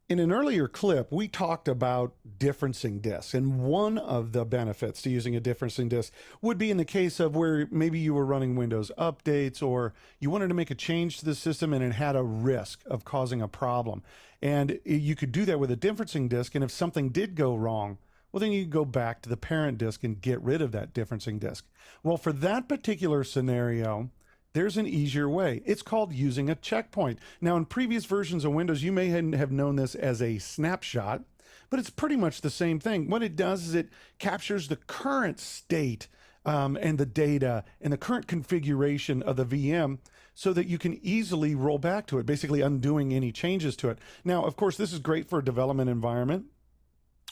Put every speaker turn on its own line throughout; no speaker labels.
In an earlier clip, we talked about differencing disks, and one of the benefits to using a differencing disk would be in the case of where maybe you were running Windows updates or you wanted to make a change to the system and it had a risk of causing a problem. And you could do that with a differencing disk, and if something did go wrong, well, then you could go back to the parent disk and get rid of that differencing disk. Well, for that particular scenario, there's an easier way. It's called using a checkpoint. Now, in previous versions of Windows, you may have known this as a snapshot, but it's pretty much the same thing. What it does is it captures the current state and the data and the current configuration of the VM so that you can easily roll back to it, basically undoing any changes to it. Now, of course, this is great for a development environment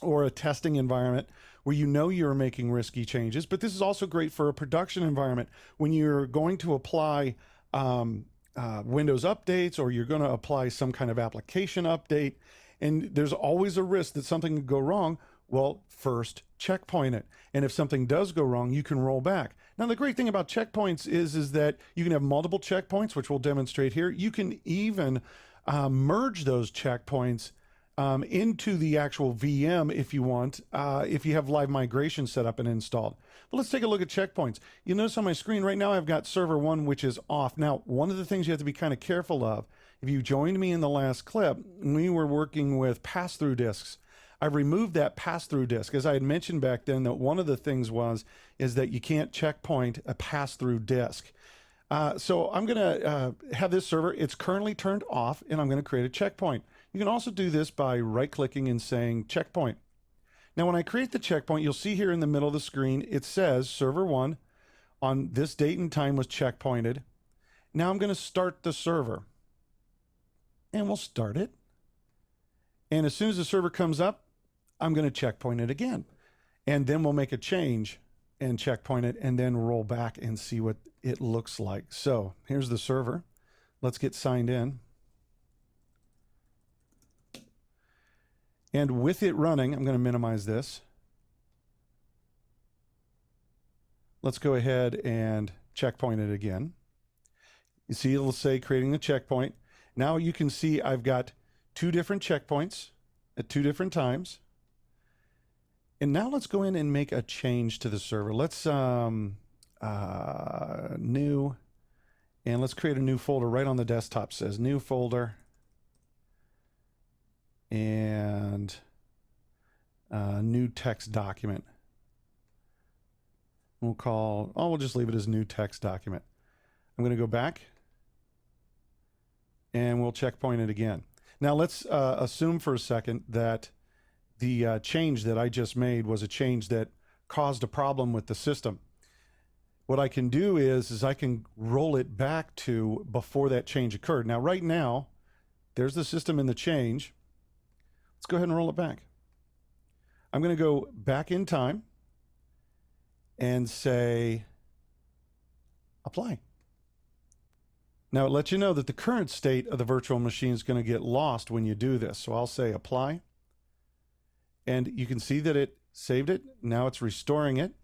or a testing environment where you know you're making risky changes, but this is also great for a production environment when you're going to apply Windows updates or you're going to apply some kind of application update, and there's always a risk that something could go wrong. Well, first checkpoint it, and if something does go wrong, you can roll back. Now, the great thing about checkpoints is that you can have multiple checkpoints, which we'll demonstrate here. You can even merge those checkpoints into the actual VM if you want, if you have live migration set up and installed. But let's take a look at checkpoints. You'll notice on my screen right now I've got server 1, which is off. Now, one of the things you have to be kind of careful of, if you joined me in the last clip, we were working with pass-through disks. I've removed that pass-through disk. As I had mentioned back then, that one of the things is that you can't checkpoint a pass-through disk. So I'm going to have this server. It's currently turned off, and I'm going to create a checkpoint. You can also do this by right-clicking and saying checkpoint. Now, when I create the checkpoint, you'll see here in the middle of the screen, it says server 1 on this date and time was checkpointed. Now I'm going to start the server. And we'll start it. And as soon as the server comes up, I'm going to checkpoint it again. And then we'll make a change and checkpoint it and then roll back and see what it looks like. So here's the server. Let's get signed in. And with it running, I'm going to minimize this. Let's go ahead and checkpoint it again. You see, it'll say creating the checkpoint. Now you can see I've got 2 different checkpoints at 2 different times. And now let's go in and make a change to the server. Let's new, and let's create a new folder right on the desktop. It says new folder. And new text document. We'll just leave it as new text document. I'm going to go back and we'll checkpoint it again. Now let's assume for a second that the change that I just made was a change that caused a problem with the system. What I can do is I can roll it back to before that change occurred. Now, right now, there's the system in the change. Let's go ahead and roll it back. I'm going to go back in time and say apply. Now it lets you know that the current state of the virtual machine is going to get lost when you do this. So I'll say apply. And you can see that it saved it. Now it's restoring it.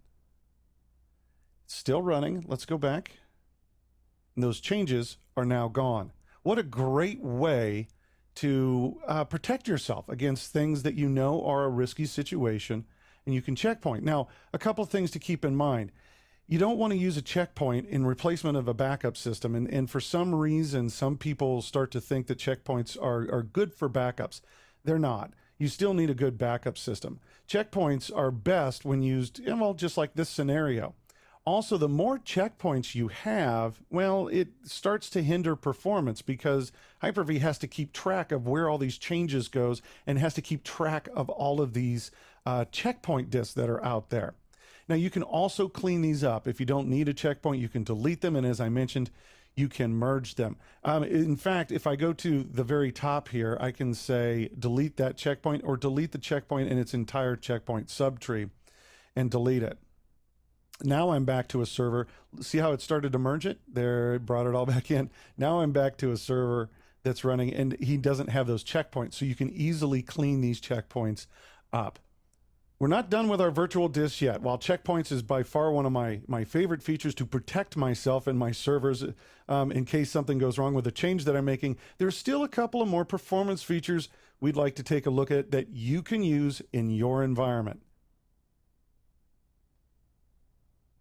It's still running. Let's go back. And those changes are now gone. What a great way to protect yourself against things that you know are a risky situation, and you can checkpoint. Now, a couple of things to keep in mind. You don't want to use a checkpoint in replacement of a backup system, and for some reason, some people start to think that checkpoints are good for backups. They're not. You still need a good backup system. Checkpoints are best when used, well, just like this scenario. Also, the more checkpoints you have, well, it starts to hinder performance because Hyper-V has to keep track of where all these changes goes and has to keep track of all of these checkpoint disks that are out there. Now, you can also clean these up. If you don't need a checkpoint, you can delete them. And as I mentioned, you can merge them. In fact, if I go to the very top here, I can say delete that checkpoint or delete the checkpoint in its entire checkpoint subtree and delete it. Now I'm back to a server. See how it started to merge it? There, it brought it all back in. Now I'm back to a server that's running, and he doesn't have those checkpoints. So you can easily clean these checkpoints up. We're not done with our virtual disks yet. While checkpoints is by far one of my favorite features to protect myself and my servers in case something goes wrong with a change that I'm making, there's still a couple of more performance features we'd like to take a look at that you can use in your environment.